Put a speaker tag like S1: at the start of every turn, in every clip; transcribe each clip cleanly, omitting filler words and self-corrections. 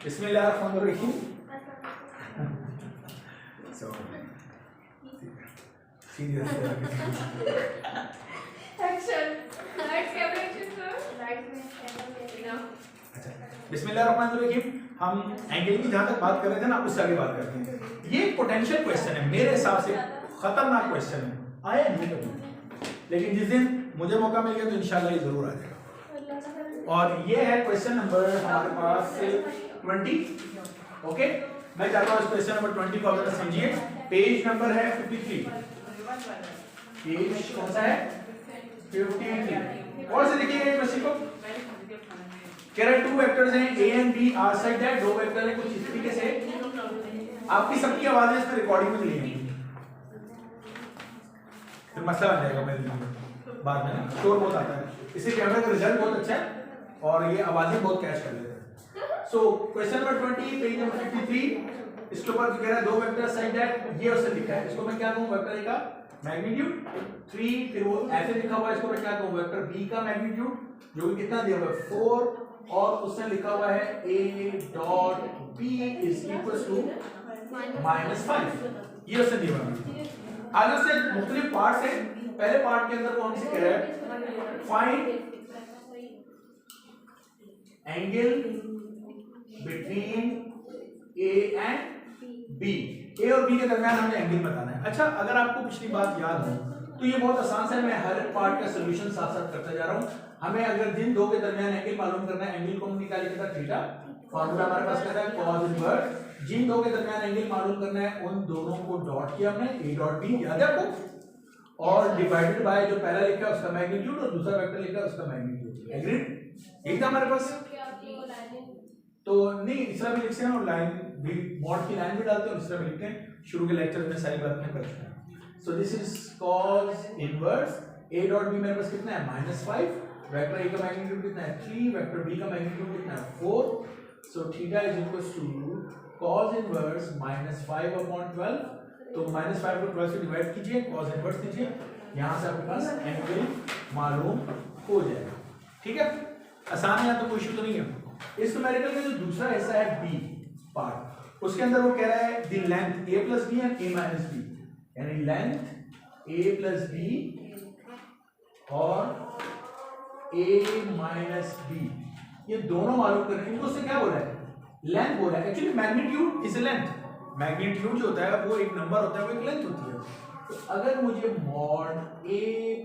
S1: बिस्मिल्लाहिर्रहमानिर्रहीम। बिस्मिल्लाहिर्रहमानिर्रहीम। हम एंगल की जहां तक बात कर रहे थे ना, उससे आगे बात करते हैं। ये पोटेंशियल क्वेश्चन है, मेरे हिसाब से खतरनाक क्वेश्चन है, आया नहीं कभी, लेकिन जिस दिन मुझे मौका मिल गया तो इंशाल्लाह ये जरूर आ जाएगा। और ये है क्वेश्चन नंबर हमारे पास 20। ओके, मैं चाहता हूँ इस क्वेश्चन नंबर 20 को आप समझिए। पेज नंबर है 53। पेज कौन सा है? 53। और से देखिए क्वेश्चन को, कह रहा है टू वेक्टर्स हैं a and b are side that, दो वेक्टर हैं कुछ इस तरीके से। आपकी सबकी आवाजें इसमें रिकॉर्डिंग में चली जाएंगी, फिर मसला बन जाएगा मेरे लिए बाद में ना, शोर बहुत आता है, इससे कैमरे का रिजल्ट बहुत अच्छा है और ये आवाजें बहुत कैच कर लेते हैं। So question number 20 page number 53, इसके ऊपर कह रहा है दो वेक्टर साइड दैट, ये उससे लिखा है, इसको मैं क्या कहूं? वेक्टर a का मैग्नीट्यूड 3, फिर वो ऐसे लिखा हुआ है, इसको मैं क्या कहूं? वेक्टर b का मैग्नीट्यूड जो कि कितना दिया हुआ है 4, और उसने लिखा हुआ है a dot b is equal to -5, ये उसने दिया हुआ है। आगे उससे मुख्तलिफ पार्ट्स हैं। पहले पार्ट के अंदर वो हमसे कह रहा है find angle between a and b, a और b के दरमियान हमें एंगल बताना है। अच्छा, अगर आपको पिछली बात याद हो तो ये बहुत आसान है, मैं हर पार्ट का सॉल्यूशन साथ साथ करता जा रहा हूं। हमें अगर जिन दो के दरमियान एंगल मालूम करना है, एंगल को हम निकाल लेते हैं थीटा, फार्मूला हमारे पास कहता है cos इनवर्स। जिन दो के दरमियान एंगल मालूम करना है उन दोनों को डॉट किया हमने, a डॉट b, याद है आपको, और डिवाइडेड बाय जो पहला लिखा है उसका मैग्नीट्यूड और दूसरा वेक्टर लिखा है उसका मैग्नीट्यूड। एग्रीड? एक था हमारे पास, तो नहीं इस तरह भी लिखते हैं और लाइन भी, मॉड की लाइन भी डालते हैं और इस तरह भी लिखते हैं। शुरू के लेक्चर में सारी बातें कर चुके हैं। So this is cos inverse a dot b मेरे पास कितना है? -5, वेक्टर a का मैग्नीट्यूड कितना है? 3, वेक्टर b का मैग्नीट्यूड कितना है? 4। So theta is equal to cos inverse -5/12, तो -5 को 12 से डिवाइड कीजिए, cos इनवर्स कीजिए, यहां से आपके पास एंगल मालूम हो जाएगा। ठीक है, आसान है, तो कोई इशू तो नहीं है। इस न्यूमेरिकल में जो दूसरा हिस्सा है b पार्ट, उसके अंदर वो कह रहा है the length a plus b and a minus b, यानी लेंथ a प्लस b और a माइनस b, ये दोनों मालूम करने हैं। उससे क्या बोल रहा है? लेंथ बोल रहा है। Actually magnitude is length, magnitude जो होता है वो एक नंबर होता है, वो एक लेंथ होती है। तो अगर मुझे मॉड a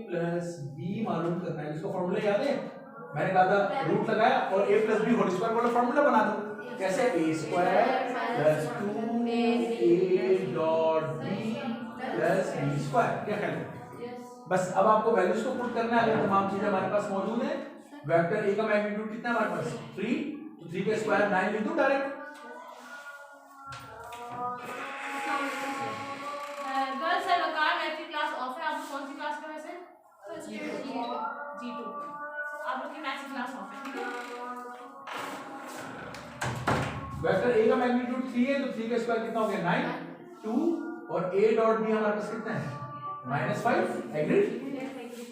S1: प्लस b मालूम करना है, इसका फॉर्मूला याद है? मैंने कहा था रूट लगाया और a plus b whole square वाला फॉर्मूला बना दो। कैसे? a square plus 2a dot b plus b square. क्या ख्याल है? बस अब आपको वैल्यूज को पुट करना है, अगर तमाम चीजें हमारे पास मौजूद है। वेक्टर a का मैग्नीट्यूड कितना है हमारे पास? 3, तो 3 का स्क्वायर 9 लिख दूं डायरेक्ट।
S2: गर्ल्स है लोकाल मैथ्स क्लास ऑफ है, आप कौन सी क्लास में वैसे? G2 आप लोग की मैथ्स क्लास ऑफ है, ठीक है?
S1: वेक्टर a का मैग्नीट्यूड 3 है, तो 3 का स्क्वायर कितना हो गया? 9, 2, और a डॉट b हमारे पास कितना है? -5। एग्रीड?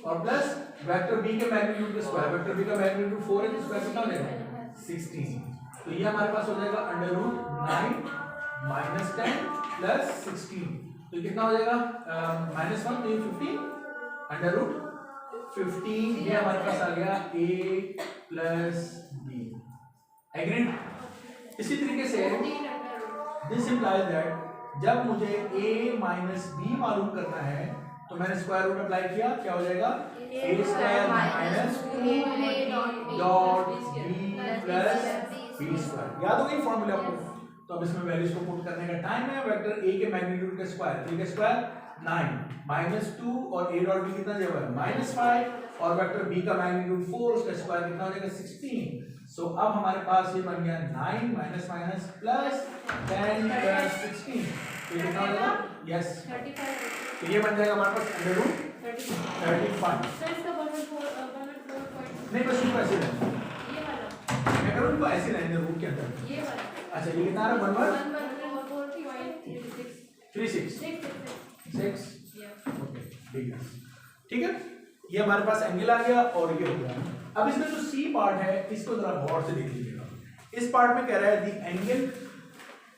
S1: और प्लस वेक्टर b के मैग्नीट्यूड का स्क्वायर, वेक्टर b का मैग्नीट्यूड 4 है, तो स्क्वायर कितना हो जाएगा? 16। तो ये हमारे पास हो जाएगा √9 - 10 प्लस 16, तो ये कितना हो जाएगा? -1, तो ये 15 √15, ये हमारे पास आ गया a प्लस b। एग्रीड? इसी तरीके से दिस इंप्लाइज दैट जब मुझे a माइनस b मालूम करना है तो मैंने स्क्वायर रूट अप्लाई किया, क्या हो जाएगा? a square minus 2 dot b plus b square. याद हो गई फॉर्मूला आपको? तो अब इसमें वैल्यूज को पुट करने का टाइम है। वेक्टर a के मैग्नीट्यूड का स्क्वायर, 3 का स्क्वायर 9, -2, और a डॉट b कितना दिया हुआ है? -5, और वेक्टर b का मैग्नीट्यूड 4, उसका स्क्वायर कितना हो जाएगा? 16। सो अब हमारे पास ये बन गया 9 माइनस माइनस प्लस 10 प्लस 16, तो ये कितना हो जाएगा? यस
S2: 35,
S1: तो ये बन जाएगा हमारे पास √35।
S2: सर इसका 114
S1: नहीं बस इसको ऐसे रहने दो,
S2: ये वाला,
S1: मैं करूँ इनको ऐसे रहने दो रूट के अंदर।
S2: ये वाला,
S1: अच्छा ये कितना आ रहा है?
S2: 1
S1: ओके ठीक है, ये हमारे पास एंगल आ गया और ये हो गया। अब इसमें जो सी पार्ट है इसको जरा गौर से देख लीजिएगा। इस पार्ट में कह रहा है दी एंगल,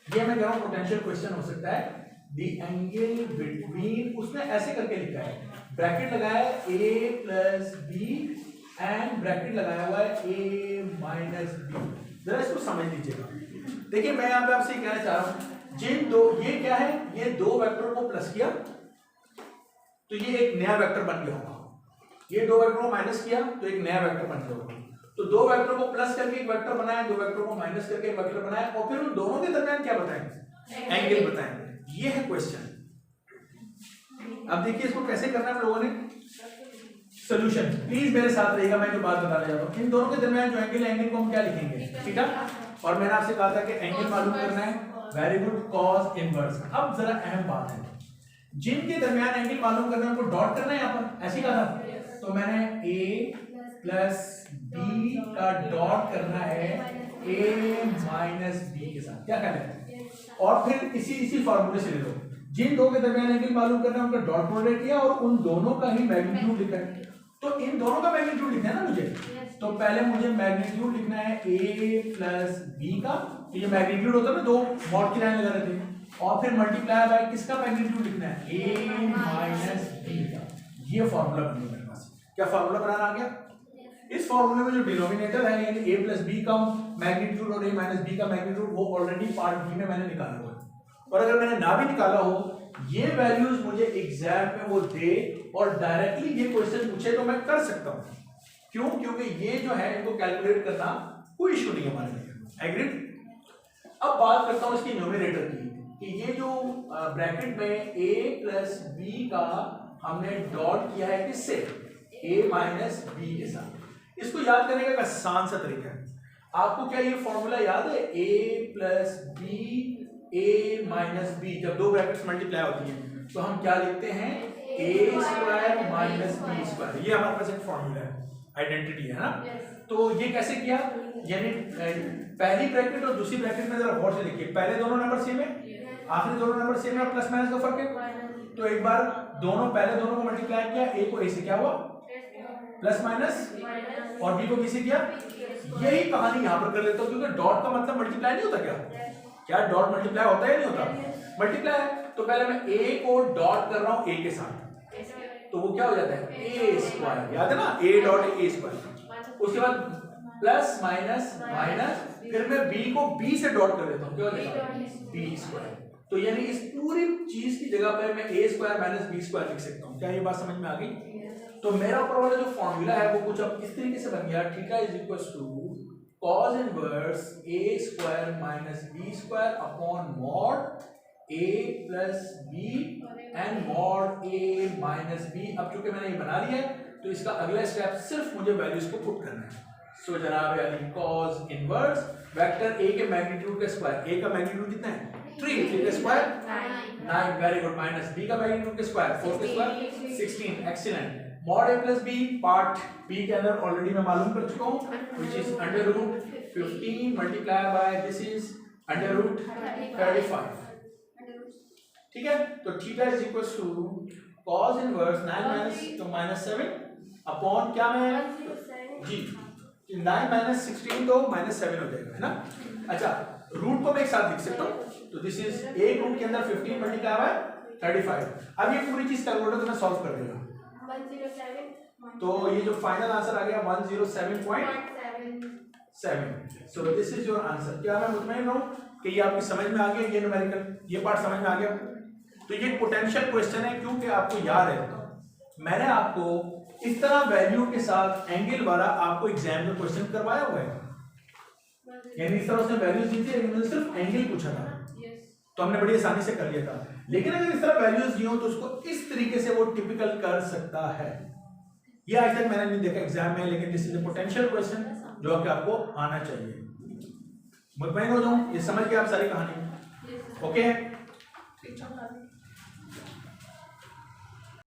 S1: ये मैं कह रहा हूं पोटेंशियल क्वेश्चन हो सकता है, दी एंगल बिटवीन, उसने ऐसे करके लिखा है, ब्रैकेट लगाया है a plus B and bracket लगाया हुआ है a माइनस बी। जरा इसको समझ लीजिएगा। देखिए मैं यहाँ पे आपसे कहना चाह रहा हूं, जिन दो, ये क्या है, ये दो वेक्टर को प्लस किया तो ये एक नया वेक्टर बन गया होगा, ये दो वेक्टर को माइनस किया तो एक नया वेक्टर बन गया होगा। तो दो वेक्टर को प्लस करके एक वेक्टर बनाया, दो वेक्टर को माइनस करके एक वेक्टर बनाया, और फिर उन दोनों के दरमियान क्या बताएंगे, एंगल बताएंगे। ये है क्वेश्चन। अब देखिए इसको कैसे करना है हम लोगों ने, सॉल्यूशन प्लीज मेरे साथ रहिएगा, मैं जो बात बताने जा रहा हूं। इन दोनों के दरमियान जो एंगल है, एंगल को हम क्या लिखेंगे, थीटा। और मैंने आपसे कहा था कि एंगल मालूम करना है, वेरी गुड, कॉस इनवर्स। अब जरा अहम बात है, जिनके दरमियान एंगल मालूम करना है उनको डॉट करना है यहाँ पर, ऐसे कहा था। तो मैंने a प्लस बी का डॉट करना है a माइनस बी के साथ, क्या कहना है, और फिर इसी फॉर्मूले से ले लो, जिन दो के दरमियान एंगल मालूम करना है उनका डॉट प्रोडक्ट किया और उन दोनों का ही मैग्नीट्यूड लिखा है। तो इन दोनों का मैग्नीट्यूड लिखना है ना मुझे, तो पहले मुझे मैग्नीट्यूड लिखना है a प्लस बी का, तो ये मैग्नीट्यूड होता है ना, दो मॉड की लाइन लगा रहे थे, और फिर मल्टीप्लाई बाय किसका मैग्नीट्यूड लिखना है, a माइनस बी का। ये फॉर्मूला बन गया मेरे पास। क्या फॉर्मूला बनाना आ गया? इस फॉर्मूले में जो डिनोमिनेटर है यानी a प्लस बी का मैग्नीट्यूड और a माइनस बी का मैग्नीट्यूड, वो ऑलरेडी पार्ट बी में मैंने निकाला हुआ है। और अगर मैंने ना भी निकाला हो, ये वैल्यूज मुझे एग्जाम में वो दे और डायरेक्टली ये क्वेश्चन पूछे तो मैं कर सकता हूं। क्यों? क्योंकि ये जो है इनको कैलकुलेट करना कोई इशू नहीं है हमारे लिए। एग्रीड? अब बात करता हूं इसकी न्यूमरेटर की, कि ये जो ब्रैकेट में a प्लस बी का हमने डॉट किया है किससे, a माइनस बी के साथ। इसको याद करने का एक आसान सा तरीका है। आपको क्या ये फॉर्मूला याद है, a plus B a minus B, जब दो ब्रैकेट्स मल्टीप्लाई होती हैं तो हम क्या लिखते हैं, a square minus B square. ये हमारे पास एक फॉर्मूला है, आइडेंटिटी है ना। तो ये कैसे किया, यानी पहली ब्रैकेट और दूसरी ब्रैकेट में जरा गौर से देखिए, पहले दोनों नंबर सेम है, आखिरी दोनों नंबर सेम है, प्लस माइनस का फर्क है। तो एक बार पहले दोनों को मल्टीप्लाई किया, a को a से क्या हुआ, प्लस माइनस, और b को b से किया। यही कहानी यहां पर कर लेता हूं, क्योंकि डॉट का मतलब मल्टीप्लाई नहीं होता। क्या डॉट मल्टीप्लाई होता है या नहीं होता, मल्टीप्लाई है। तो पहले मैं a को डॉट कर रहा हूं a के साथ, तो वो क्या हो जाता है, a स्क्वायर, याद है ना, a डॉट a स्क्वायर। उसके बाद प्लस माइनस माइनस, फिर मैं b को b से डॉट कर देता हूं, क्या हो जाएगा, b स्क्वायर। तो यानी इस पूरी चीज की जगह पर मैं a square minus b square लिख सकता हूं। क्या ये बात समझ में आ गई? तो मेरा ऊपर वाला जो फॉर्मूला है वो कुछ अब इस तरीके से बन गया, theta is equal to cos inverse a square minus b square upon mod a plus b and mod a minus b। अब चूंकि मैंने ये बना लिया है तो इसका अगला स्टेप सिर्फ मुझे वैल्यूज को पुट करना है। सो जनाब यानी cos इनवर्स वेक्टर a के मैग्नीट्यूड का स्क्वायर, a का मैग्नीट्यूड कितना है, 3, 3 का square 9, very good, minus b का मैग्नीट्यूड का स्क्वायर 4 का square 16, excellent. Mod a plus b part b के अंदर ऑलरेडी मैं मालूम कर चुका हूं, which is under root 15 multiply by this is under root 35। ठीक है, तो theta is equal to cos inverse 9 minus तो माइनस 7 अपॉन क्या में जी 9 माइनस 16 तो माइनस 7 हो जाएगा, है ना। अच्छा, रूट को मैं एक साथ लिख सकता हूं, तो दिस इज एक रूट के अंदर 15 मल्टीप्लाई बाय 35। अब ये पूरी चीज कैलकुलेटर में सॉल्व कर देगा,
S2: 107,
S1: तो ये जो फाइनल आंसर आ गया 107.7। So this is your answer. क्या मैं मुतमईन हूं कि ये आपकी समझ में आ गया, ये न्यूमेरिकल, ये पार्ट समझ में आ गया। तो ये पोटेंशियल क्वेश्चन है, क्योंकि आपको याद है मैंने आपको इस तरह वैल्यू के साथ एंगल वाला आपको एग्जाम में क्वेश्चन करवाया हुआ है, यानी इस तरह से वैल्यूज दी थी, मैंने सिर्फ एंगल पूछा था, तो हमने बड़ी आसानी से कर लिया था। लेकिन अगर इस तरह वैल्यूज दी हो तो उसको इस तरीके से वो टिपिकल कर सकता है। ये आज तक मैंने नहीं देखा एग्जाम में, लेकिन this is a potential question जो कि आपको आना चाहिए। मुतमईन हो जाऊं, ये समझ के आप सारी कहानी ओके है।